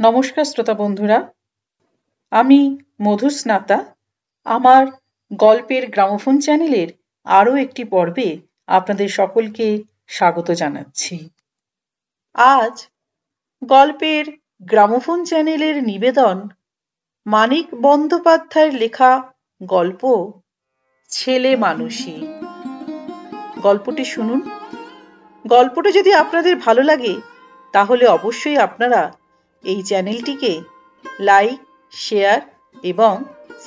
নমস্কার শ্রোতা বন্ধুরা, আমি মধুস্নাতা আমার গল্পের গ্রামোফোন চ্যানেলের আরও একটি পর্বে আপনাদের সকলকে স্বাগত জানাচ্ছি। আজ গল্পের গ্রামোফোন চ্যানেলের নিবেদন মানিক বন্দ্যোপাধ্যায়ের লেখা গল্প ছেলে মানুষী। গল্পটি শুনুন। গল্পটা যদি আপনাদের ভালো লাগে তাহলে অবশ্যই আপনারা এই চ্যানেলটিকে লাইক, শেয়ার এবং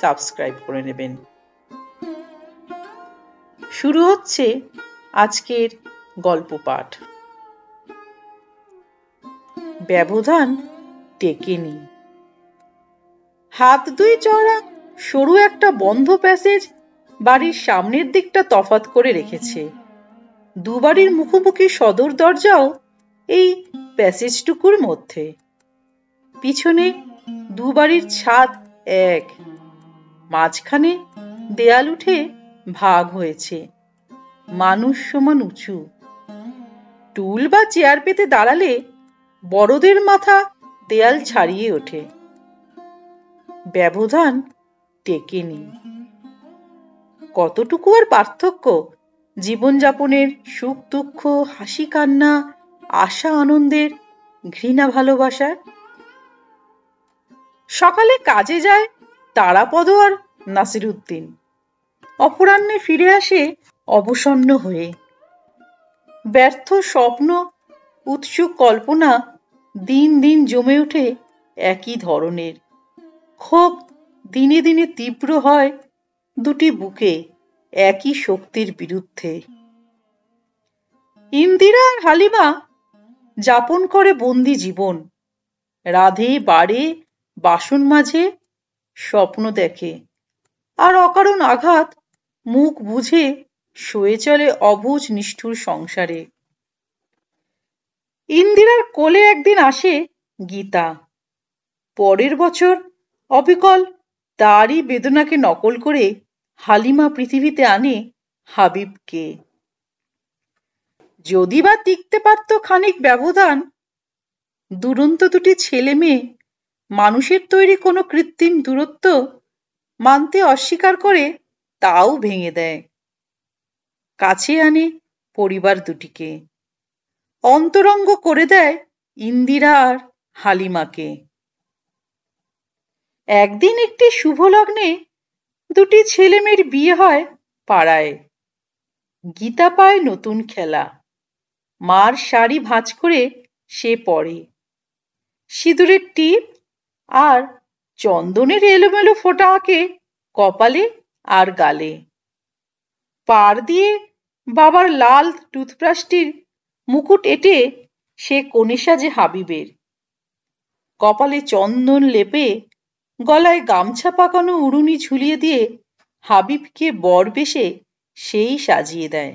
সাবস্ক্রাইব করে নেবেন। শুরু হচ্ছে আজকের গল্প পাঠ। ব্যবধান টেকেনি। হাত দুই চওড়া সরু একটা বন্ধ প্যাসেজ বাড়ির সামনের দিকটা তফাৎ করে রেখেছে। দুবাড়ির মুখোমুখি সদর দরজাও এই প্যাসেজটুকুর মধ্যে। পিছনে দুবাড়ির ছাদ এক, মাঝখানে দেয়াল উঠে ভাগ হয়েছে, মানুষ সমান উঁচু। টুল বা চেয়ার পেতে দাঁড়ালে বড়দের মাথা দেয়াল ছাড়িয়ে ওঠে। ব্যবধান টেকেনি। কতটুকু আর পার্থক্য জীবনযাপনের সুখ দুঃখ, হাসি কান্না, আশা আনন্দের, ঘৃণা ভালোবাসার। সকালে কাজে যায় তারাপদ আর নাসিরুদ্দিন। অপরাহ্নে ফিরে আসে অবসন্ন হয়ে। ব্যর্থ স্বপ্ন, উৎসুক কল্পনা দিন দিন জমে ওঠে একই ধরনের। ক্ষোভ দিনে দিনে তীব্র হয় দুটি বুকে একই শক্তির বিরুদ্ধে। ইন্দিরা আর হালিমা যাপন করে বন্দি জীবন। রাধে বাড়ে, বাসন মাঝে, স্বপ্ন দেখে, আর অকারণ আঘাত মুখ বুঝে সয়ে চলে অবুঝ নিষ্ঠুর সংসারে। ইন্দিরার কোলে একদিন আসে গীতা। পরের বছর অবিকল তারই বেদনাকে নকল করে হালিমা পৃথিবীতে আনে হাবিবকে। যদি বা টিকতে পারত খানিক ব্যবধান, দুরন্ত দুটি ছেলে মেয়ে মানুষের তৈরি কোনো কৃত্রিম দূরত্ব মানতে অস্বীকার করে তাও ভেঙে দেয়। কাছে আনে পরিবার দুটিকে, অন্তরঙ্গ করে দেয় ইন্দিরা আর হালিমাকে। একদিন একটি শুভ লগ্নে দুটি ছেলে মেয়ের বিয়ে হয় পাড়ায়। গীতা পায় নতুন খেলা। মার শাড়ি ভাঁজ করে সে পরে। সিঁদুরের টিপ আর চন্দনের এলোমেলো ফোঁটা আঁকে কপালে আর গালে। পাড় দিয়ে বাবার লাল টুথব্রাশটির মুকুট এঁটে সে কনে সাজে হাবিবের। কপালে চন্দন লেপে গলায় গামছা পাকানো উড়ুনি ঝুলিয়ে দিয়ে হাবিবকে বর বেশে সেই সাজিয়ে দেয়।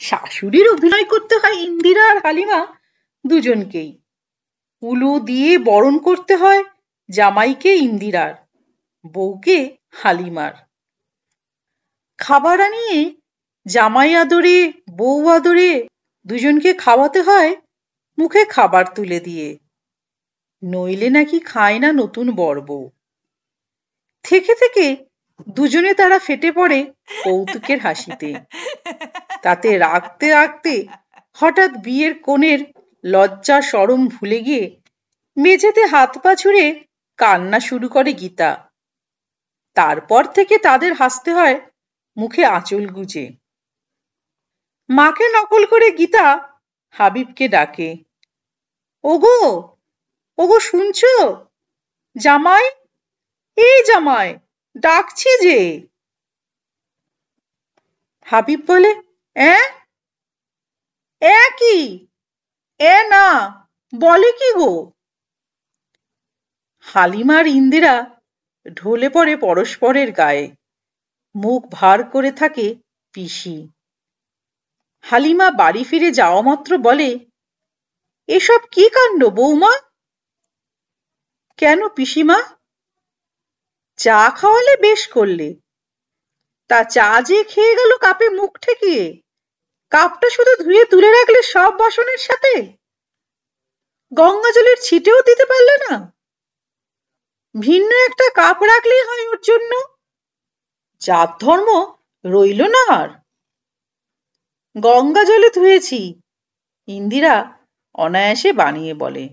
শাশুড়ির অভিনয় করতে হয় ইন্দিরা আর হালিমা দুজনকেই। উলু দিয়ে বরণ করতে হয় জামাইকে ইন্দিরার, বউকে হালিমার। খাবার আনিয়ে জামাই আদরে, বউ আদরে দুজনকে খাওয়াতে হয় মুখে খাবার তুলে দিয়ে। নইলে নাকি খায় না নতুন বর বউ। থেকে থেকে দুজনে তারা ফেটে পড়ে কৌতুকের হাসিতে। তাতে রাগতে রাগতে হঠাৎ বিয়ের কনের লজ্জা শরম ভুলে গিয়ে মেঝেতে হাত পা ছুঁড়ে কান্না শুরু করে গীতা। তারপর থেকে তাদের হাসতে হয় মুখে আঁচল গুজে। মাকে নকল করে গীতা হাবিবকে ডাকে, ওগো ওগো শুনছো? জামাই, এই জামাই, ডাকছি যে। হাবিব বলে, কি? না, বলে কি গো? হালিমার ইন্দিরা ঢলে পড়ে পরস্পরের গায়ে। মুখ ভার করে থাকে পিসি। হালিমা বাড়ি ফিরে যাওয়া মাত্র বলে, এসব কি কাণ্ড বৌমা? কেন পিসিমা? চা খাওয়ালে বেশ করলে, তা চা যে খেয়ে গেল কাপে মুখ ঠেকিয়ে, কাপটা শুধু ধুয়ে তুলে রাখলে সব বাসনের সাথে। গঙ্গা জলের ছিটেও দিতে পারলে না? ভিন্ন একটা কাপ রাখলেই হয় ওর জন্য। জাত ধর্ম রইল না আর। গঙ্গা জলে ধুয়েছি, ইন্দিরা অনায়াসে বানিয়ে বলে।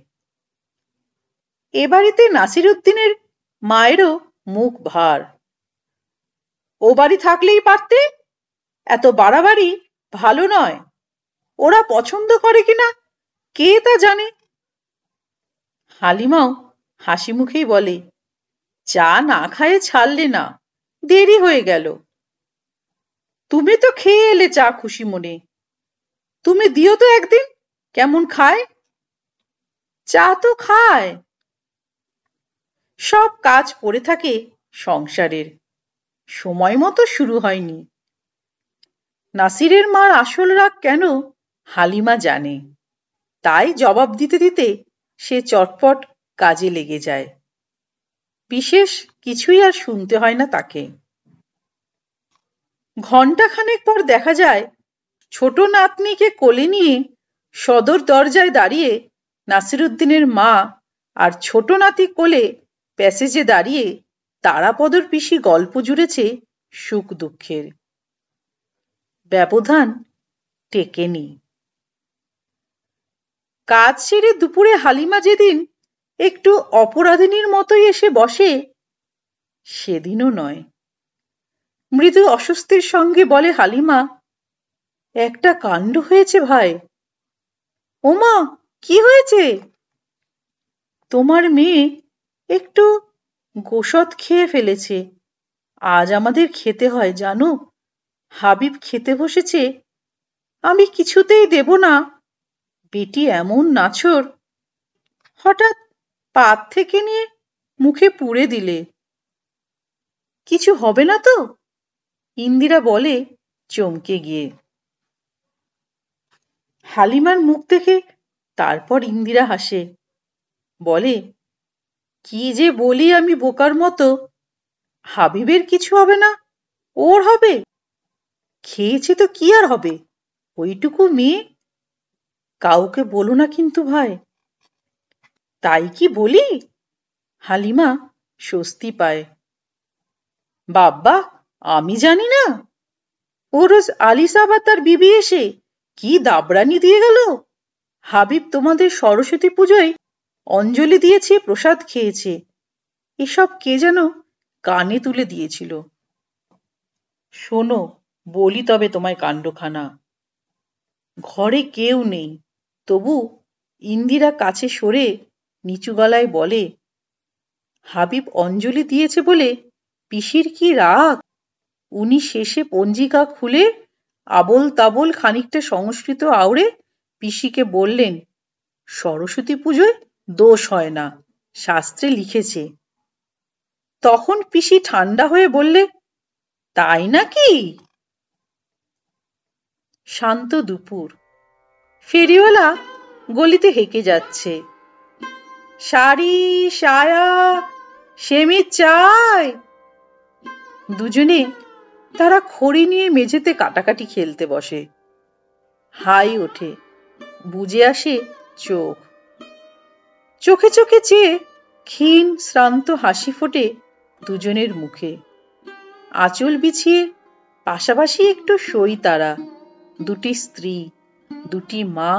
এ বাড়িতে নাসিরুদ্দিনের মায়েরও মুখ ভার। ও বাড়ি থাকলেই পারতে, এত বাড়াবাড়ি ভালো নয়। ওরা পছন্দ করে কিনা কে তা জানে। হালিমাও হাসি মুখেই বলে, চা না খায়ে ছাড়লে না, দেরি হয়ে গেল। তুমি তো খেয়ে এলে চা খুশি মনে, তুমি দিও তো একদিন কেমন খায়। চা তো খায়। সব কাজ পড়ে থাকে সংসারের, সময় মতো শুরু হয়নি। নাসিরের মার আসল রাগ কেন হালিমা জানে, তাই জবাব দিতে দিতে সে চটপট কাজে লেগে যায়। বিশেষ কিছুই আর শুনতে হয় না তাকে। ঘণ্টাখানেক পর দেখা যায় ছোট নাতনিকে কোলে নিয়ে সদর দরজায় দাঁড়িয়ে নাসিরুদ্দিনের মা, আর ছোট নাতি কোলে প্যাসেজে দাঁড়িয়ে তারাপদর পিসি গল্প জুড়েছে সুখ দুঃখের। ব্যবধান টেকেনি। কাজ সেরে দুপুরে হালিমা যেদিন একটু অপরাধিনীর মতোই এসে বসে, সেদিনও নয়। মৃদু অস্বস্তির সঙ্গে বলে হালিমা, একটা কাণ্ড হয়েছে ভাই। ওমা, কি হয়েছে? তোমার মেয়ে একটু গোশত খেয়ে ফেলেছে। আজ আমাদের খেতে হয় জানো। হাবিব খেতে বসেছে, আমি কিছুতেই দেব না। বেটি এমন নাছোড়, হঠাৎ পাত থেকে নিয়ে মুখে পুরে দিলে। কিছু হবে না তো? ইন্দিরা বলে চমকে গিয়ে। হালিমার মুখ দেখে তারপর ইন্দিরা হাসে, বলে, কি যে বলি আমি বোকার মতো। হাবিবের কিছু হবে না, ওর হবে? খেয়েছে তো কি আর হবে, ওইটুকু মেয়ে। কাউকে বলো না কিন্তু ভাই। তাই কি বলি? হালিমা স্বস্তি পায়। বাব্বা, আমি জানি না। ও রোজ আলিসাবা তার বিবি এসে কি দাবড়ানি দিয়ে গেল। হাবিব তোমাদের সরস্বতী পুজোয় অঞ্জলি দিয়েছে, প্রসাদ খেয়েছে, এসব কে যেন কানে তুলে দিয়েছিল। শোনো, বলি তবে তোমায় কাণ্ডখানা। ঘরে কেউ নেই, তবু ইন্দিরা কাছে সরে নিচু গলায় বলে, হাবিব অঞ্জলি দিয়েছে বলে পিসির কি রাগ। উনি শেষে পঞ্জিকা খুলে আবোল তাবোল খানিকটা সংস্কৃত আওড়ে পিসিকে বললেন, সরস্বতী পুজোয় দোষ হয় না, শাস্ত্রে লিখেছে। তখন পিসি ঠান্ডা হয়ে বললে, তাই নাকি? শান্ত দুপুর। ফেরিওয়ালা গলিতে হেঁকে যাচ্ছে। শাড়ি, সায়া, সেমিজ চাই। দুজনে তারা খড়ি নিয়ে মেঝেতে কাটাকাটি খেলতে বসে। হাই ওঠে, বুজে আসে চোখ। চোখে চোখে চেয়ে ক্ষীণ শ্রান্ত হাসি ফোটে দুজনের মুখে। আঁচল বিছিয়ে পাশাপাশি একটু সই তারা, দুটি স্ত্রী, দুটি মা,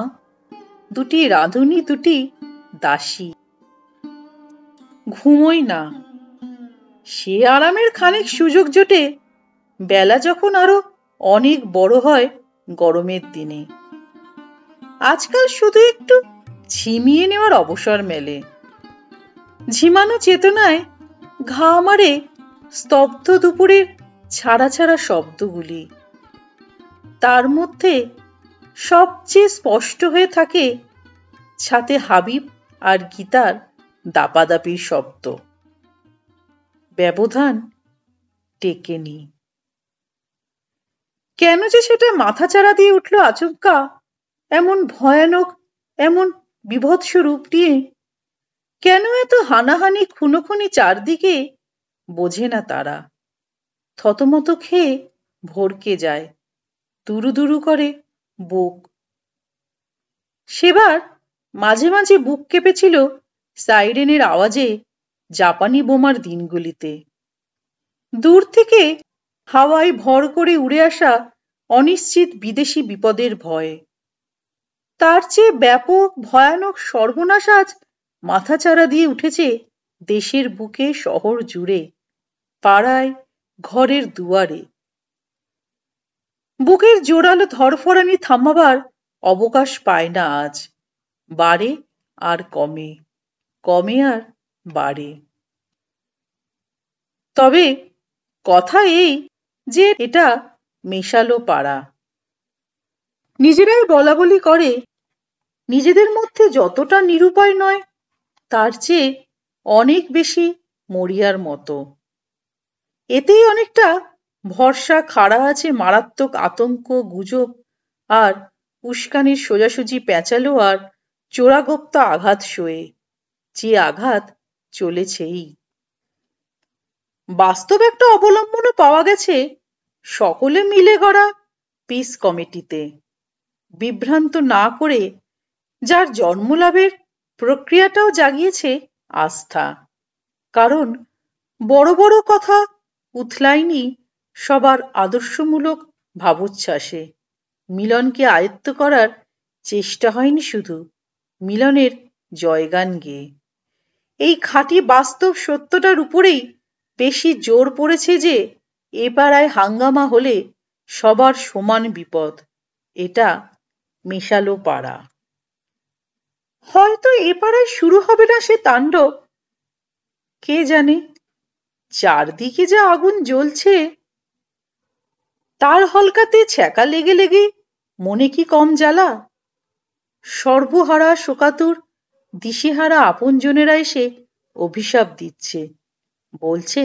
দুটি রাঁধুনি, দুটি দাসী। ঘুমোই না। সে আরামের খানিক সুযোগ জোটে বেলা যখন আরো অনেক বড় হয় গরমের দিনে। আজকাল শুধু একটু ঝিমিয়ে নেওয়ার অবসর মেলে। ঝিমানো চেতনায় ঘা মারে স্তব্ধ দুপুরের ছাড়া ছাড়া শব্দগুলি। তার মধ্যে সবচেয়ে স্পষ্ট হয়ে থাকে ছাতে হাবিব আর গীতার দাপাদাপির শব্দ। ব্যবধান টেকেনি। কেন যে সেটা মাথাচাড়া দিয়ে উঠল আচমকা, এমন ভয়ানক, এমন বীভৎস রূপ নিয়ে। কেন এত হানাহানি খুনোখুনি চারদিকে, বোঝে না তারা। থতমত খেয়ে ভরকে যায়, দুরু দুরু করে বুক। সেবার মাঝে মাঝে বুক কেঁপেছিল সাইরেনের আওয়াজে জাপানি বোমার দিনগুলিতে। দূর থেকে হাওয়ায় ভর করে উড়ে আসা অনিশ্চিত বিদেশি বিপদের ভয়। তার চেয়ে ব্যাপক ভয়ানক সর্বনাশ আজ মাথাচাড়া দিয়ে উঠেছে দেশের বুকে, শহর জুড়ে, পাড়ায়, ঘরের দুয়ারে। বুকের জোরালো ধরফরানি থামাবার অবকাশ পায় না আজ। বাড়ে আর কমে, কমে আর বাড়ে। তবে কথা এই যে এটা মেশালো পাড়া। নিজেরাই বলাবলি করে নিজেদের মধ্যে যতটা নিরুপায় নয় তার চেয়ে অনেক বেশি মরিয়ার মতো। এতেই অনেকটা ভরসা খাড়া আছে মারাত্মক আতঙ্ক, গুজব আর উস্কানির সোজাসুজি পেঁচালো আর চোরাগোপ্তা আঘাত সয়ে, যে আঘাত চলেছেই। বাস্তব একটা অবলম্বনও পাওয়া গেছে সকলে মিলে গড়া পিস কমিটিতে। বিভ্রান্ত না করে যার জন্মলাভের প্রক্রিয়াটাও জাগিয়েছে আস্থা। কারণ বড় বড় কথা উথলায়নি সবার আদর্শমূলক ভাবোচ্ছ্বাসে। মিলনকে আয়ত্ত করার চেষ্টা হয়নি শুধু, মিলনের জয়গান গেয়ে। এই খাঁটি বাস্তব সত্যটার উপরেই বেশি জোর পড়েছে যে এ পাড়ায় হাঙ্গামা হলে সবার সমান বিপদ। এটা মেশালো পাড়া। হয়তো এ পাড়ায় শুরু হবে না সে তাণ্ডব, কে জানে। চারদিকে যা আগুন জ্বলছে তার হলকাতে ছ্যাঁকা লেগে লেগে মনে কি কম জ্বালা। সর্বহারা শোকাতুর দিশেহারা আপনজনেরা এসে অভিশাপ দিচ্ছে, বলছে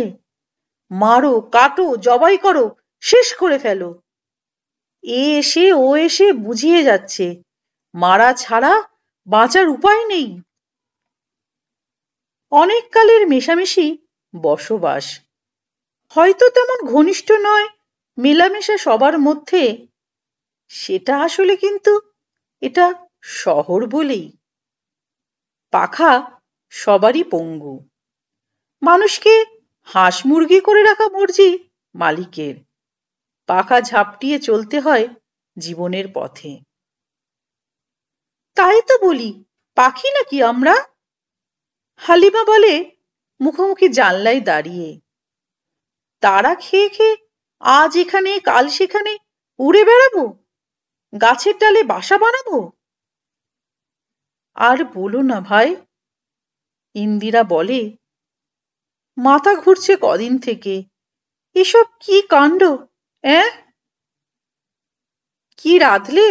মারো, কাটো, জবাই করো, শেষ করে ফেলো। এ এসে ও এসে বুঝিয়ে যাচ্ছে মারা ছাড়া বাঁচার উপায় নেই। অনেক কালের মেশামেশি বসবাস, হয়তো তেমন ঘনিষ্ঠ নয় মেলামেশা সবার মধ্যে, সেটা আসলে কিন্তু এটা শহর বলেই। পাখা সবারই পঙ্গু। মানুষকে হাঁস মুরগি করে রাখা মর্জি মালিকের। পাখা ঝাপটিয়ে চলতে হয় জীবনের পথে। তাই তো বলি, পাখি নাকি আমরা? হালিমা বলে মুখোমুখি জানলায় দাঁড়িয়ে। তারা খেয়ে খেয়ে আজ এখানে কাল সেখানে উড়ে বেড়াবো, গাছের ডালে বাসা বানাবো। আর বলো না ভাই, ইন্দিরা বলে, মাথা ঘুরছে কদিন থেকে। এসব কি কাণ্ড? কি রাঁধলে?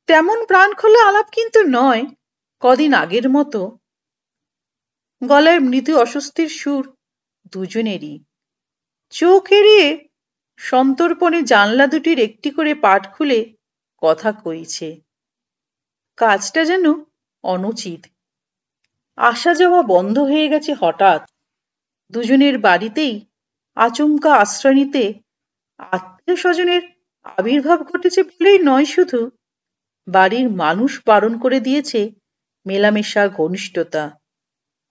তেমন প্রাণ খোলা আলাপ কিন্তু নয় কদিন আগের মতো। গলায় মৃদু অস্বস্তির সুর দুজনেরই। চোখ এড়িয়ে সন্তর্পণে জানলা দুটির একটি করে পাট খুলে কথা কইছে। কাজটা যেন অনুচিত। আসা যাওয়া বন্ধ হয়ে গেছে হঠাৎ। দুজনের বাড়িতেই আচমকা আশ্রয় নিতে আত্মীয় স্বজনের আবির্ভাব ঘটেছে বলেই নয় শুধু, বাড়ির মানুষ বারণ করে দিয়েছে মেলামেশা, ঘনিষ্ঠতা,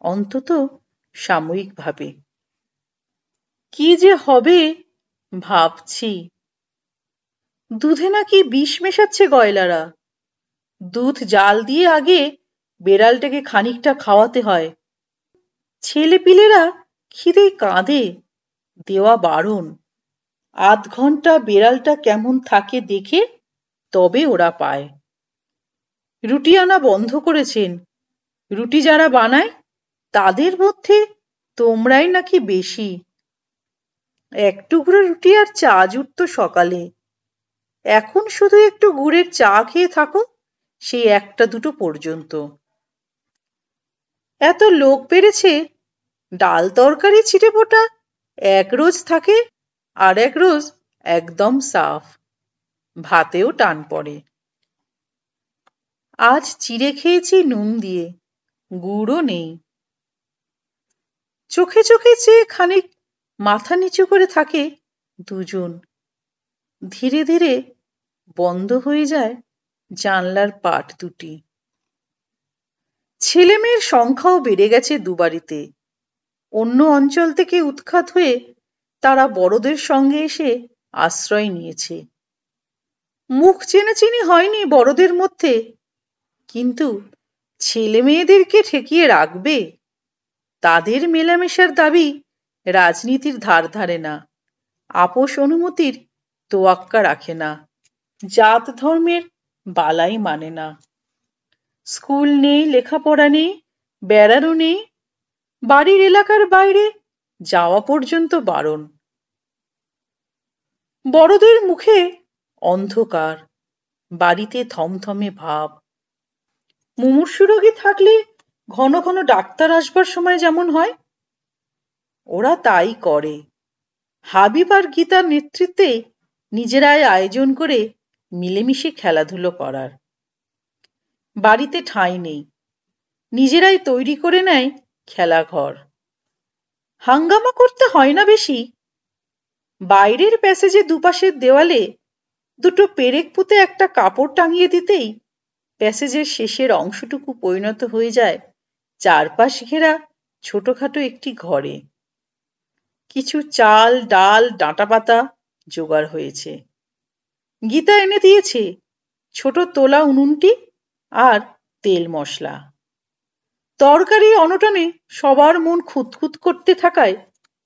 অন্তত সাময়িকভাবে। কি যে হবে ভাবছি। দুধে নাকি বিষ মেশাচ্ছে গয়লারা। দুধ জাল দিয়ে আগে বেড়ালটাকে খানিকটা খাওয়াতে হয়। ছেলেপিলেরা খিদে কাঁদে, দেওয়া বারণ। আধ ঘন্টা বেড়ালটা কেমন থাকে দেখে তবে ওরা পায়। রুটি আনা বন্ধ করেছেন। রুটি যারা বানায় তাদের মধ্যে তোমরাই নাকি বেশি। এক টুকরো রুটি আর চা জুটত সকালে, এখন শুধু একটু গুড়ের চা খেয়ে থাকো সেই একটা দুটো পর্যন্ত। এত লোক বেড়েছে, ডাল তরকারি ছিটেফোঁটা এক রোজ থাকে আর এক রোজ একদম সাফ। ভাতেও টান পড়ে। আজ চিড়ে খেয়েছি নুন দিয়ে, গুড়ও নেই। চোখে চোখে চেয়ে খানিক মাথা নিচু করে থাকে দুজন। ধীরে ধীরে বন্ধ হয়ে যায় জানলার পাট দুটি। ছেলে মেয়ের সংখ্যাও বেড়ে গেছে দুবারিতে। অন্য অঞ্চল থেকে উৎখাত হয়ে তারা বড়দের সঙ্গে এসে আশ্রয় নিয়েছে। মুখ চেনাচিনি হয়নি বড়দের মধ্যে, কিন্তু ছেলে মেয়েদেরকে ঠেকিয়ে রাখবে? তাদের মেলামেশার দাবি রাজনীতির ধার ধারে না, আপোষ অনুমতির তোয়াক্কা রাখে না, জাত ধর্মের বালাই মানে না। স্কুল নেই, লেখাপড়া নেই, বেড়ানো নেই, বাড়ির এলাকার বাইরে যাওয়া পর্যন্ত বারণ। বড়দের মুখে অন্ধকার, বাড়িতে থমথমে ভাব। মুমূর্ষু রোগী থাকলে ঘন ঘন ডাক্তার আসবার সময় যেমন হয়, ওরা তাই করে। হাবিব আর গীতার নেতৃত্বে নিজেরাই আয়োজন করে মিলেমিশে খেলাধুলো করার। বাড়িতে ঠাঁই নেই, নিজেরাই তৈরি করে নেয় খেলাঘর। হাঙ্গামা করতে হয় না বেশি। বাইরের প্যাসেজে দুপাশের দেওয়ালে দুটো পেরেক পুঁতে একটা কাপড় টাঙিয়ে দিতেই প্যাসেজের শেষের অংশটুকু পরিণত হয়ে যায় চারপাশ ঘেরা ছোটখাটো একটি ঘরে। কিছু চাল, ডাল, ডাঁটাপাতা জোগাড় হয়েছে। গীতা এনে দিয়েছে ছোট তোলা উনুনটি আর তেল মশলা। তরকারি অনটনে সবার মন খুঁতখুত করতে থাকায়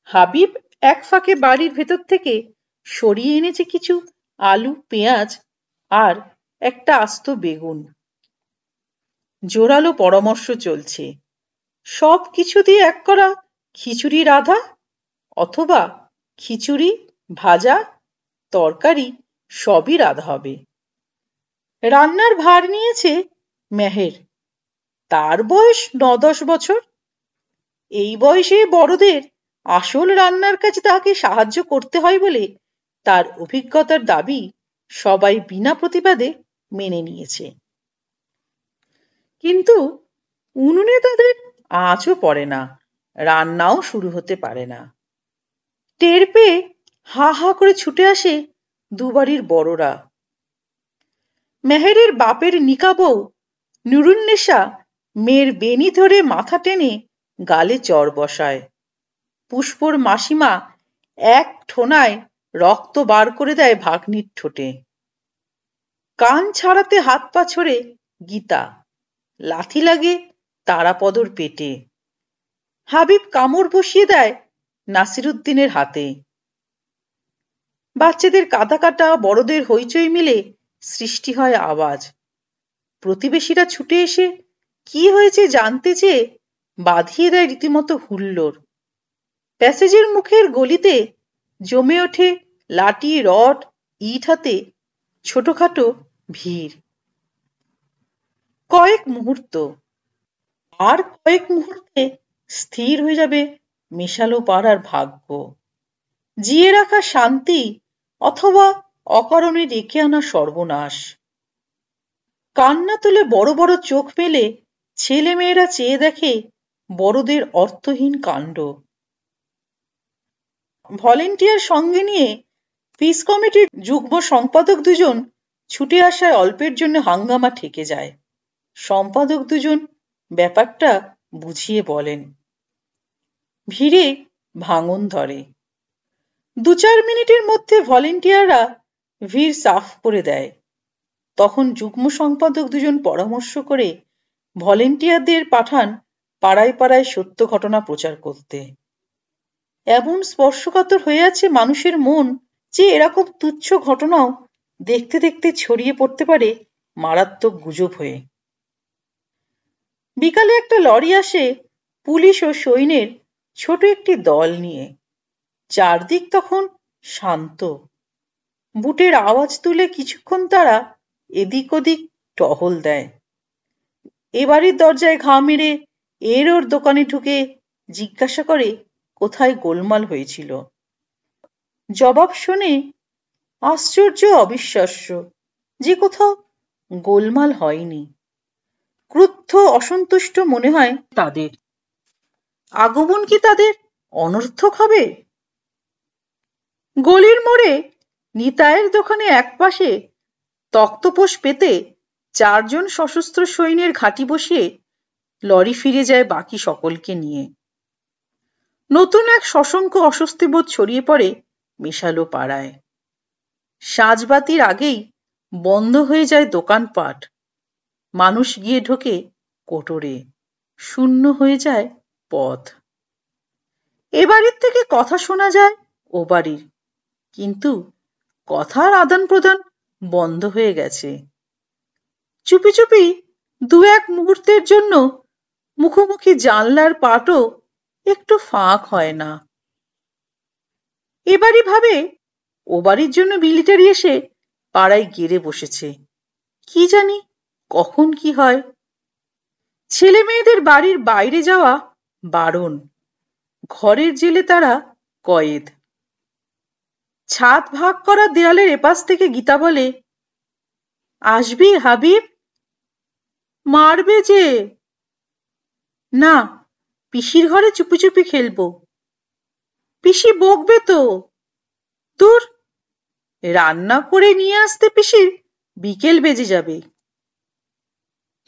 হাবিব এক ফাঁকে বাড়ির ভেতর থেকে সরিয়ে এনেছে কিছু আলু, পেঁয়াজ আর একটা আস্ত বেগুন। জোরালো পরামর্শ চলছে, সব কিছু দিয়ে এক করা খিচুড়ি রাধা, অথবা খিচুড়ি, ভাজা, তরকারি সবই রাধা হবে। রান্নার ভার নিয়েছে মেহের। তার বয়স 9-10 বছর। এই বয়সে বড়দের আসল রান্নার কাজে তাকে সাহায্য করতে হয় বলে তার অভিজ্ঞতার দাবি সবাই বিনা প্রতিবাদে মেনে নিয়েছে। কিন্তু উনুনে তাদের আঁচও পড়ে না, রান্নাও শুরু হতে পারে না। টের পেয়ে হা হা করে ছুটে আসে দুবাড়ির বড়রা। মেহেরের বাপের নিকা বউ নুরুন্নেসা মেয়ের বেনি ধরে মাথা টেনে গালে চড় বসায়। পুষ্পর মাসিমা এক ঠোনায় রক্ত বার করে দেয় ভাগ্নির ঠোঁটে। কান ছাড়াতে হাত পা ছড়ে গীতা। লাথি লাগে তারাপদর পেটে। হাবিব কামড় বসিয়ে দেয় নাসিরুদ্দিনের হাতে। বাচ্চাদের কাঁদা কাটা, বড়দের হইচই মিলে সৃষ্টি হয় আওয়াজ। প্রতিবেশীরা ছুটে এসে কি হয়েছে জানতে চেয়ে বাঁধিয়ে দেয় রীতিমতো হুল্লোড়। প্যাসেজের মুখের গলিতে জমে ওঠে লাঠি, রড, ইট হাতে ছোটখাটো ভিড়। কয়েক মুহূর্ত, আর কয়েক মুহূর্তে স্থির হয়ে যাবে মেশালো পাড়ার ভাগ্য। জিয়ে রাখা শান্তি অথবা অকারণে ডেকে আনা সর্বনাশ। কান্না তুলে বড় বড় চোখ মেলে ছেলে মেয়েরা চেয়ে দেখে বড়দের অর্থহীন কাণ্ড। ভলেন্টিয়ার সঙ্গে নিয়ে পিস কমিটির যুগ্ম সম্পাদক দুজন ছুটে আসায় অল্পের জন্য হাঙ্গামা ঠেকে যায়। সম্পাদক দুজন ব্যাপারটা বুঝিয়ে বলেন। ভিড়ে ভাঙন ধরে। 2-4 মিনিটের মধ্যে ভলেন্টিয়াররা ভিড় সাফ করে দেয়। তখন যুগ্ম সম্পাদক দুজন পরামর্শ করে ভলেন্টিয়ারদের পাঠান পাড়ায় পাড়ায় সত্য ঘটনা প্রচার করতে। এমন স্পর্শকাতর হয়ে আছে মানুষের মন যে এরকম তুচ্ছ ঘটনাও দেখতে দেখতে ছড়িয়ে পড়তে পারে মারাত্মক গুজব হয়ে। বিকালে একটা লরি আসে পুলিশ ও সৈন্যের ছোট একটি দল নিয়ে। চারদিক তখন শান্ত। বুটের আওয়াজ তুলে কিছুক্ষণ তারা এদিক ওদিক টহল দেয়। এ বাড়ির দরজায় ঘা মেরে এর ওর দোকানে ঢুকে জিজ্ঞাসা করে কোথায় গোলমাল হয়েছিল। জবাব শুনে আশ্চর্য, অবিশ্বাস্য যে কোথাও গোলমাল হয়নি। ক্রুদ্ধ, অসন্তুষ্ট মনে হয় তাদের। আগমন কি তাদের অনর্থক হবে? গলির মোড়ে নিতাইয়ের দোকানে একপাশে তক্তপোষ পেতে 4 জন সশস্ত্র সৈন্যের ঘাঁটি বসিয়ে লরি ফিরে যায় বাকি সকলকে নিয়ে। নতুন এক সশঙ্ক অস্বস্তিবোধ ছড়িয়ে পড়ে মেশালো পাড়ায়। সাঁঝবাতির আগেই বন্ধ হয়ে যায় দোকানপাট। মানুষ গিয়ে ঢোকে কোটরে, শূন্য হয়ে যায় পথ। এ বাড়ির থেকে কথা শোনা যায় ও বাড়ির, কিন্তু কথার আদান প্রদান বন্ধ হয়ে গেছে। চুপি চুপি দু এক মুহূর্তের জন্য মুখোমুখি জানলার পাটও একটু ফাঁক হয় না। এ বাড়ি ভাবে ও বাড়ির জন্য মিলিটারি এসে পাড়ায় গেড়ে বসেছে। কি জানি কখন কি হয়। ছেলে মেয়েদের বাড়ির বাইরে যাওয়া বারণ। ঘরের জেলে তারা কয়েদ। ছাদ ভাগ করা দেয়ালের এপাশ থেকে গীতা বলে, আসবি হাবিব? মারবে যে। না, পিসির ঘরে চুপি চুপি খেলবো। পিসি বকবে তো। দূর, রান্না করে নিয়ে আসতে পিসির বিকেল বেজে যাবে।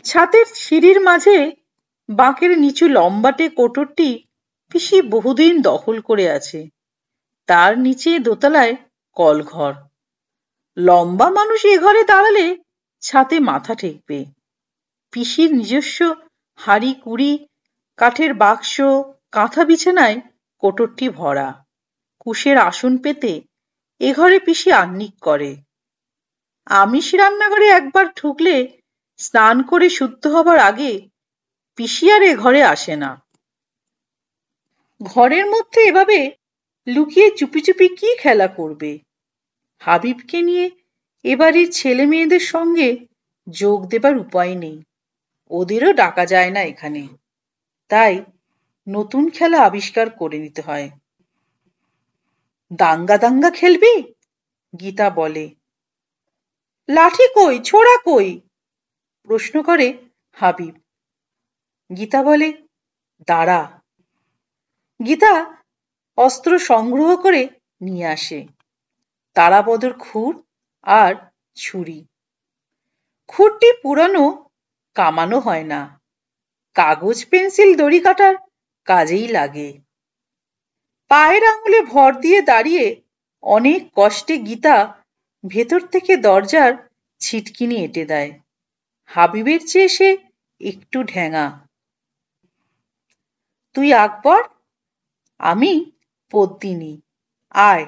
ছাদের সিঁড়ির মাঝে বাঁকের নিচু লম্বাটে কোটরটি পিসি বহুদিন দখল করে আছে। তার নিচে দোতলায় কলঘর। লম্বা মানুষ এ ঘরে দাঁড়ালে ছাতে মাথা ঠেকবে। পিসির নিজস্ব হাঁড়ি কুড়ি, কাঠের বাক্স, কাঁথা বিছানায় কোটরটি ভরা। কুশের আসন পেতে এ ঘরে পিসি আহ্নিক করে। আমিষ রান্নাঘরে একবার ঢুকলে স্নান করে শুদ্ধ হবার আগে পিসি আর এ ঘরে আসে না। ঘরের মধ্যে এভাবে লুকিয়ে চুপি চুপি কি খেলা করবে? হাবিবকে নিয়ে এ বাড়ির ছেলে মেয়েদের সঙ্গে যোগ দেবার উপায় নেই। ওদেরও ডাকা যায় না এখানে। তাই নতুন খেলা আবিষ্কার করে নিতে হয়। দাঙ্গা দাঙ্গা খেলবি? গীতা বলে। লাঠি কই, ছোড়া কই? প্রশ্ন করে হাবিব। গীতা বলে, দাঁড়া। গীতা অস্ত্র সংগ্রহ করে নিয়ে আসে। তারাপদর খুর আর ছুরি। খুরটি পুরানো, কামানো হয় না। কাগজ পেন্সিল দড়ি কাটার কাজেই লাগে। পায়ের আঙুলে ভর দিয়ে দাঁড়িয়ে অনেক কষ্টে গীতা ভেতর থেকে দরজার ছিটকিনি এঁটে দেয়। হাবিবের চেয়ে সে একটু ঢ্যাঙা। তুই আকবর, আমি পদ্মিনী, আয়।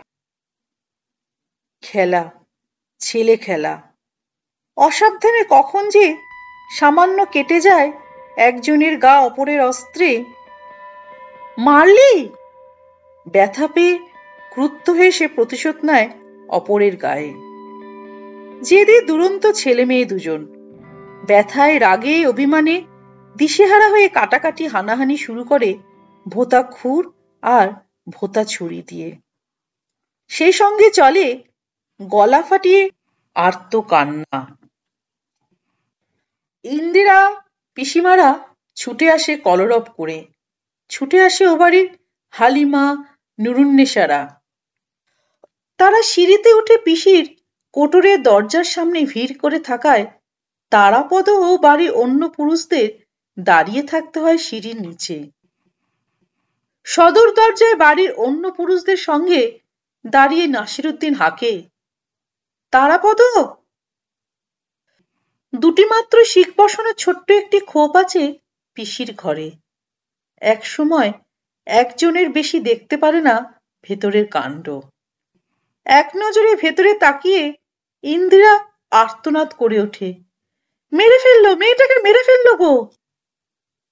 খেলা, ছেলে খেলা। অসাবধানে কখন যে সামান্য কেটে যায় একজনের গা অপরের অস্ত্রে। মারলি? ব্যথা পেয়ে ক্রুদ্ধ হয়ে সে প্রতিশোধ নেয় অপরের গায়ে। জেদি দুরন্ত ছেলে মেয়ে দুজন। ব্যথায় রাগে অভিমানে দিশেহারা হয়ে কাটাকাটি হানাহানি শুরু করে ভোঁতা খুর আর ভোঁতা ছুরি দিয়ে। সেই সঙ্গে চলে গলা ফাটিয়ে আর্ত কান্না। ইন্দিরা পিসিমারা ছুটে আসে কলরব করে। ছুটে আসে ও বাড়ির হালিমা, নুরুন্নেসারা। তারা সিঁড়িতে উঠে পিসির কোটরের দরজার সামনে ভিড় করে থাকায় তারাপদ ও বাড়ির অন্য পুরুষদের দাঁড়িয়ে থাকতে হয় সিঁড়ির নিচে। সদর দরজায় বাড়ির অন্য পুরুষদের সঙ্গে দাঁড়িয়ে নাসিরুদ্দিন হাঁকে, তারাপদ! দুটি মাত্র শিক বসানো ছোট্ট একটি খোপ আছে পিসির ঘরে। এক সময় একজনের বেশি দেখতে পারে না ভেতরের কাণ্ড। এক নজরে ভেতরে তাকিয়ে ইন্দিরা আর্তনাদ করে ওঠে, মেরে ফেললো, মেয়েটাকে মেরে ফেললো গো।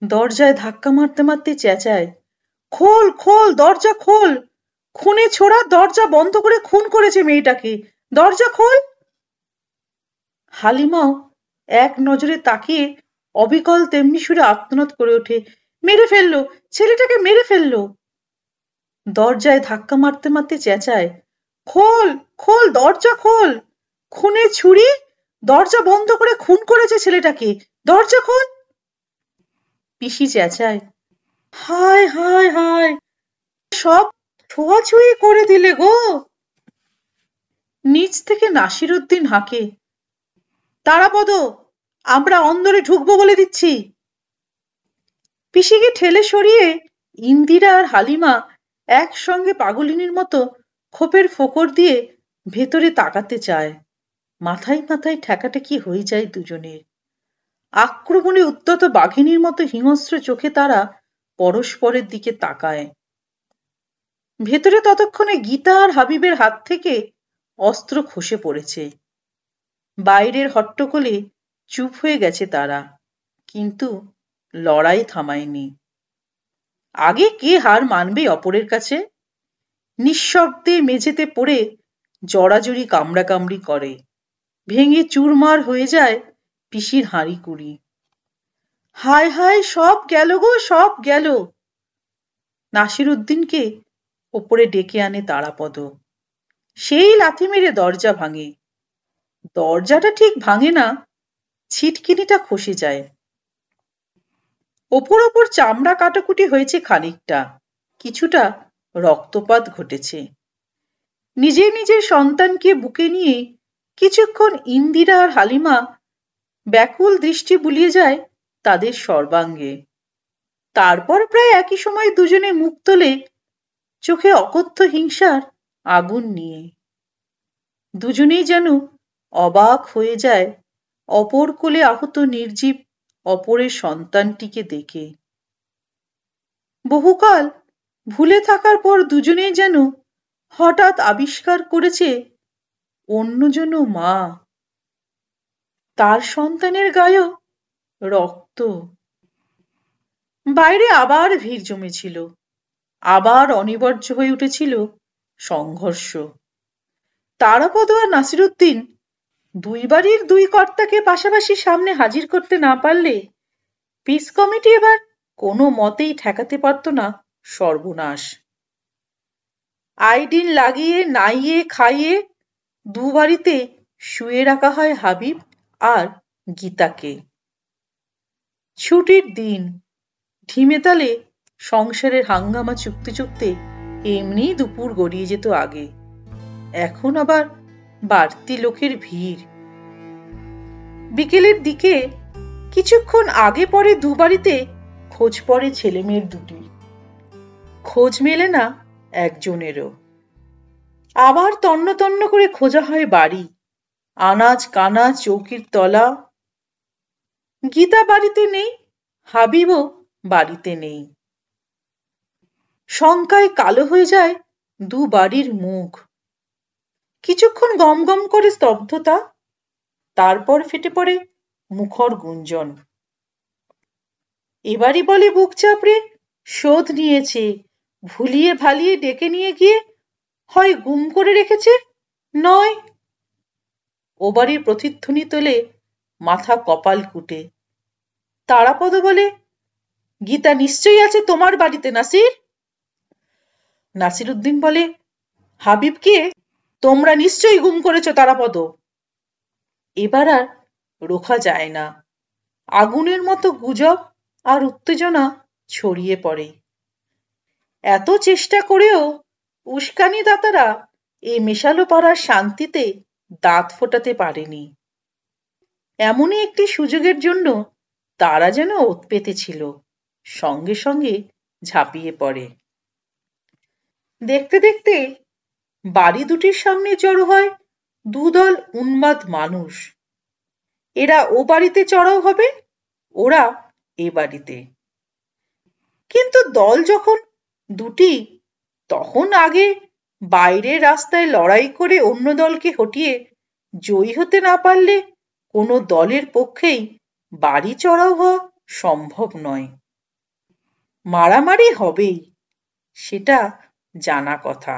দরজায় ধাক্কা মারতে মারতে চেঁচায়, খোল খোল, দরজা খোল। খুনে ছোড়া, দরজা বন্ধ করে খুন করেছে মেয়েটাকে, দরজা খোল। হালিমাও এক নজরে তাকিয়ে অবিকল তেমনি সুরে আর্তনাদ করে ওঠে, মেরে ফেললো, ছেলেটাকে মেরে ফেললো। দরজায় ধাক্কা মারতে মারতে চেঁচায়, খোল খোল, দরজা খোল। খুনে ছুরি, দরজা বন্ধ করে খুন করেছে ছেলেটাকে, দরজা খোল। পিসি চেঁচায়, হায় হায় হায়, সব ছোঁয়াছুঁয়ি করে দিলে গো। নিচ থেকে নাসিরুদ্দিন হাঁকে, তারাপদ, আমরা অন্দরে ঢুকবো বলে দিচ্ছি। পিসিকে ঠেলে সরিয়ে ইন্দিরা আর হালিমা একসঙ্গে পাগলিনীর মতো খোপের ফোকর দিয়ে ভেতরে তাকাতে চায়। মাথায় মাথায় ঠেকাঠেকি হয়ে যায় দুজনের। আক্রমণে উদ্যত বাঘিনীর মতো হিংস্র চোখে তারা পরস্পরের দিকে তাকায়। ভেতরে ততক্ষণে গীতা আর হাবিবের হাত থেকে অস্ত্র খসে পড়েছে। বাইরের হট্টগোলে চুপ হয়ে গেছে তারা, কিন্তু লড়াই থামায়নি। আগে কে হার মানবে অপরের কাছে? নিঃশব্দে মেঝেতে পড়ে জড়াজড়ি কামড়াকামড়ি করে। ভেঙে চুরমার হয়ে যায় পিসির হাঁড়ি কুড়ি। হায় হায়, সব গেল গো, সব গেল। নাসিরউদ্দিনকে ওপরে ডেকে আনে তারাপদ। সেই লাথি মেরে দরজা ভাঙে। দরজাটা ঠিক ভাঙে না, ছিটকিনিটা খসে যায়। ওপর ওপর চামড়া কাটাকুটি হয়েছে খানিকটা, কিছুটা রক্তপাত ঘটেছে। নিজের নিজের সন্তানকে বুকে নিয়ে কিছুক্ষণ ইন্দিরা আর হালিমা ব্যাকুল দৃষ্টি বুলিয়ে যায় তাদের সর্বাঙ্গে। তারপর প্রায় একই সময় দুজনে মুখ তোলে চোখে অকথ্য হিংসার আগুন নিয়ে। দুজনেই যেন অবাক হয়ে যায় অপর কোলে আহত নির্জীব অপরের সন্তানটিকে দেখে। বহুকাল ভুলে থাকার পর দুজনেই যেন হঠাৎ আবিষ্কার করেছে অন্যজন মা, তার সন্তানের গায়েও রক্ত। বাইরে আবার ভিড় জমেছিল, আবার অনিবার্য হয়ে উঠেছিল সংঘর্ষ। তারাপদ আর নাসিরউদ্দিন দুই বাড়ির দুই কর্তাকে পাশাপাশি সামনে হাজির করতে না পারলে পিস কমিটি এবার কোনো মতেই ঠেকাতে পারত না সর্বনাশ। আইডিন লাগিয়ে নাইয়ে খাইয়ে দু বাড়িতে শুয়ে রাখা হয় হাবিব আর গীতাকে। ছুটির দিন, ঢিমে তালে সংসারের হাঙ্গামা চুকতে চুকতে এমনি দুপুর গড়িয়ে যেত আগে। এখন আবার বাড়তি লোকের ভিড়। বিকেলের দিকে কিছুক্ষণ আগে পরে দু বাড়িতে খোঁজ পড়ে ছেলে মেয়ের দুটি। খোঁজ মেলে না একজনেরও। আবার তন্ন তন্ন করে খোঁজা হয় বাড়ি, আনাজ কানাজ চৌকির তলা। গীতা বাড়িতে নেই, হাবিবও বাড়িতে নেই। শঙ্কায় কালো হয়ে যায় দু বাড়ির মুখ। কিছুক্ষণ গম গম করে স্তব্ধতা, তারপর ফেটে পড়ে মুখর গুঞ্জন। এবারই বলে বুক চাপড়ে শোধ নিয়েছে, ভুলিয়ে ভালিয়ে ডেকে নিয়ে গিয়ে হয় গুম করে রেখেছে, নয়। ও বাড়ির প্রতিধ্বনি তোলে মাথা কপাল কুটে। তারাপদ বলে, গীতা নিশ্চয়ই আছে তোমার বাড়িতে নাসির। নাসিরউদ্দিন বলে, হাবিবকে তোমরা নিশ্চয়ই গুম করেছো তারাপদ। এবার আর রোখা যায় না। আগুনের মতো গুজব আর উত্তেজনা ছড়িয়ে পড়ে। এত চেষ্টা করেও উস্কানি দাতারা এ মেশালো পাড়ার শান্তিতে দাঁত ফোটাতে পারেনি। এমনই একটি সুযোগের জন্য তারা যেন ওত পেতেছিল, সঙ্গে সঙ্গে ঝাঁপিয়ে পড়ে। দেখতে দেখতে বাড়ি দুটির সামনে জড়ো হয় দুদল উন্মাদ মানুষ। এরা ও বাড়িতে চড়াও হবে, ওরা এ বাড়িতে। কিন্তু দল যখন দুটি, তখন আগে বাইরের রাস্তায় লড়াই করে অন্য দলকে হটিয়ে জয়ী হতে না পারলে কোনো দলের পক্ষেই বাড়ি চড়াও হওয়া সম্ভব নয়। মারামারি হবেই, সেটা জানা কথা।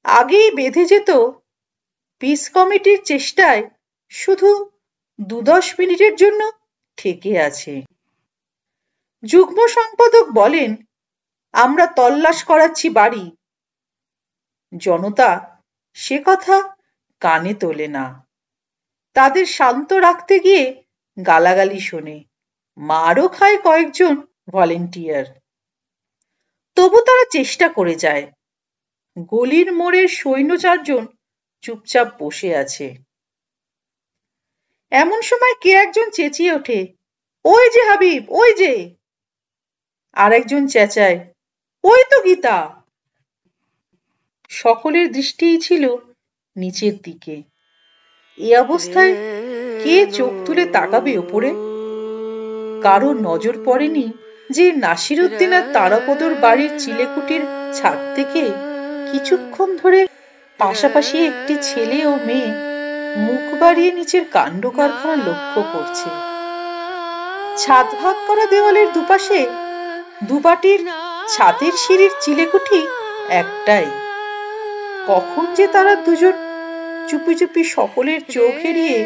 আগেই বেঁধে যেত। পিস কমিটির চেষ্টায় শুধু ২-১০ মিনিটের জন্য ঠেকে আছে। যুগ্ম সম্পাদক বলেন, আমরা তল্লাশ করাচ্ছি বাড়ি। জনতা সে কথা কানে তোলে না। তাদের শান্ত রাখতে গিয়ে গালাগালি শোনে, মারও খায় কয়েকজন ভলেন্টিয়ার। তবু তারা চেষ্টা করে যায়। গলির মোড়ের সৈন্য ৪ জন চুপচাপ বসে আছে। এমন সময় কে একজন চেঁচিয়ে ওঠে, ওই যে হাবিব, ওই যে। আরেকজন চেঁচায়, ওই তো গীতা। সকলের দৃষ্টিই ছিল নিচের দিকে। এ অবস্থায় কে চোখ তুলে তাকাবে ওপরে? কারো নজর পড়েনি যে নাসিরউদ্দিন আর তারাপদর বাড়ির চিলেকুটির ছাদ থেকে কিছুক্ষণ ধরে পাশাপাশি একটি ছেলে ও মেয়ে মুখ বাড়িয়ে নিচের কাণ্ড কারখানা লক্ষ্য করছে। ছাদ ভাগ করা দেওয়ালের দুপাশে দুপাটির ছাদের সিঁড়ির চিলেকুঠি একটাই। কখন যে তারা দুজন চুপি চুপি সকলের চোখ এড়িয়ে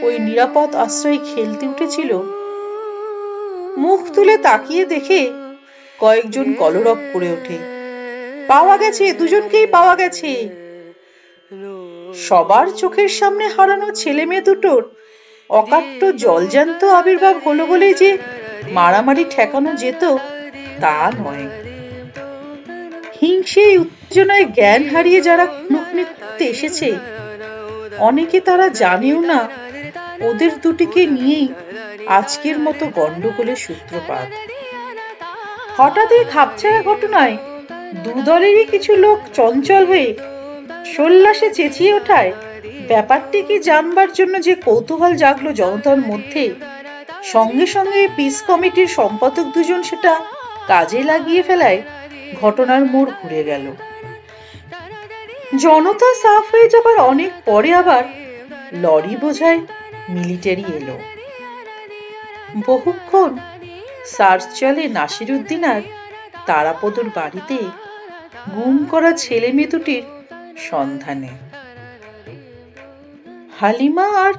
ওই নিরাপদ আশ্রয়ে খেলতে উঠেছিল, মুখ তুলে তাকিয়ে দেখে কয়েকজন কলরব করে ওঠে, পাওয়া গেছে, দুজনকেই পাওয়া গেছে। সবার চোখের সামনে হারানো ছেলে মেয়ে দুটোর অকাট্য জলজ্যান্ত আবির্ভাব হলো বলে যে মারামারি ঠেকানো যেত তা নয়। হিংসে উত্তেজনায় জ্ঞান হারিয়ে যারা খুনোখুনি করতে এসেছে, অনেকে তারা জানেও না ওদের দুটিকে নিয়েই আজকের মতো গন্ডগোলের সূত্রপাত। হঠাৎ এই খাপছাড়া ঘটনায় দুদলেরই কিছু লোক চঞ্চল হয়ে সোল্লাসে চেঁচিয়ে ওঠায় ব্যাপারটি কি জানবার জন্য যে কৌতূহল জাগলো জনতার মধ্যে, সঙ্গে সঙ্গে পিস কমিটির সম্পাদক দুজন সেটা কাজে লাগিয়ে ফেলায় ঘটনার মোড় ঘুরে গেল। জনতা সাফ হয়ে যাবার অনেক পরে আবার লরি বোঝায় মিলিটারি এলো। বহুক্ষণ সার্চ চলে নাসিরউদ্দিন আর তারাপদর বাড়িতে গুম করা ছেলে মেয়ে দুটির সন্ধানে। হালিমা আর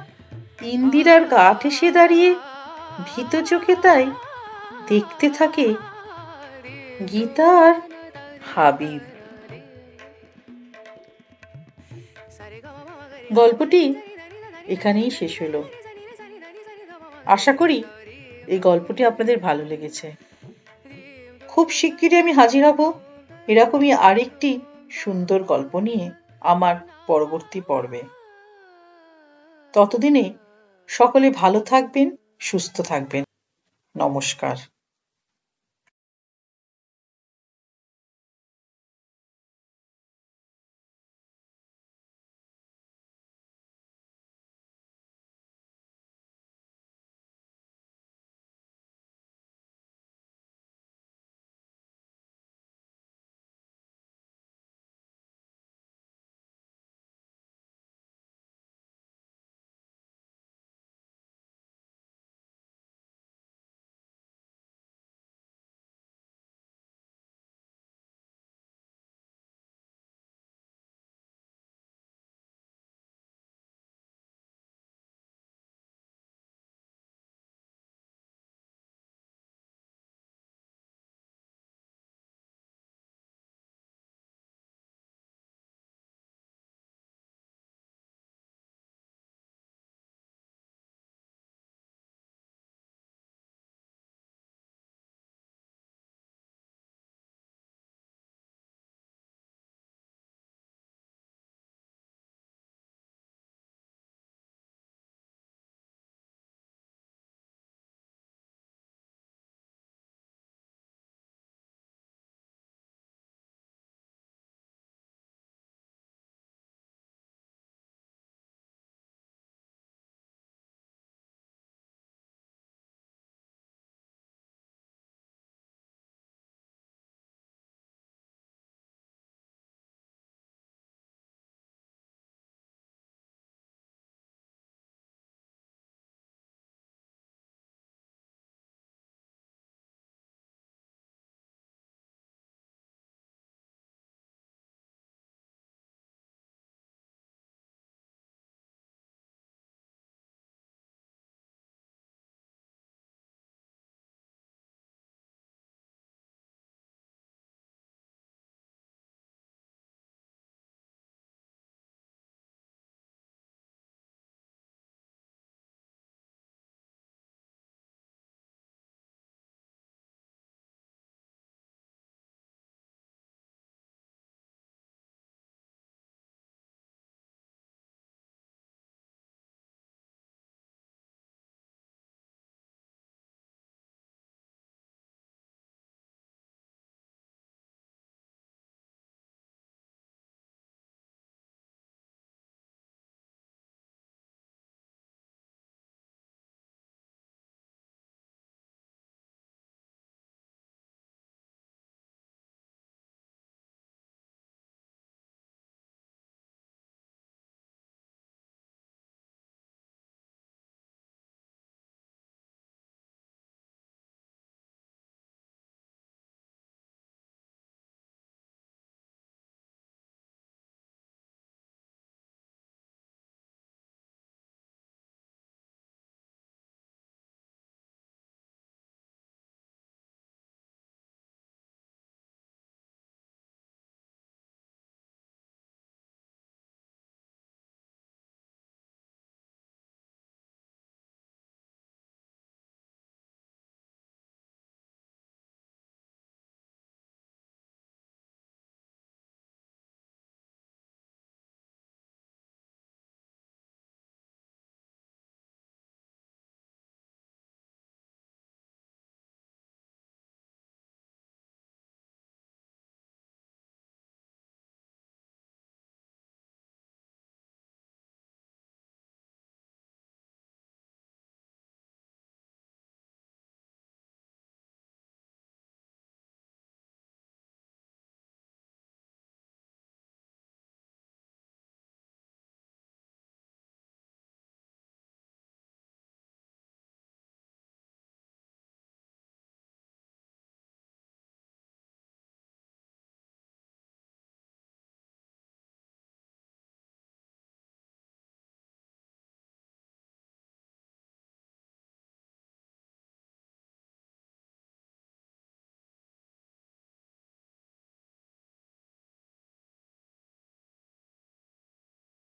ইন্দিরার গা ঠেসে দাঁড়িয়ে ভীত চোখে তাই দেখতে থাকে গীতা আর হাবিব। গল্পটি এখানেই শেষ হলো। আশা করি এই গল্পটি আপনাদের ভালো লেগেছে। খুব শিগগিরই আমি হাজির হব এরকমই আরেকটি সুন্দর গল্প নিয়ে আমার পরবর্তী পর্বে। ততদিনে সকলে ভালো থাকবেন, সুস্থ থাকবেন। নমস্কার।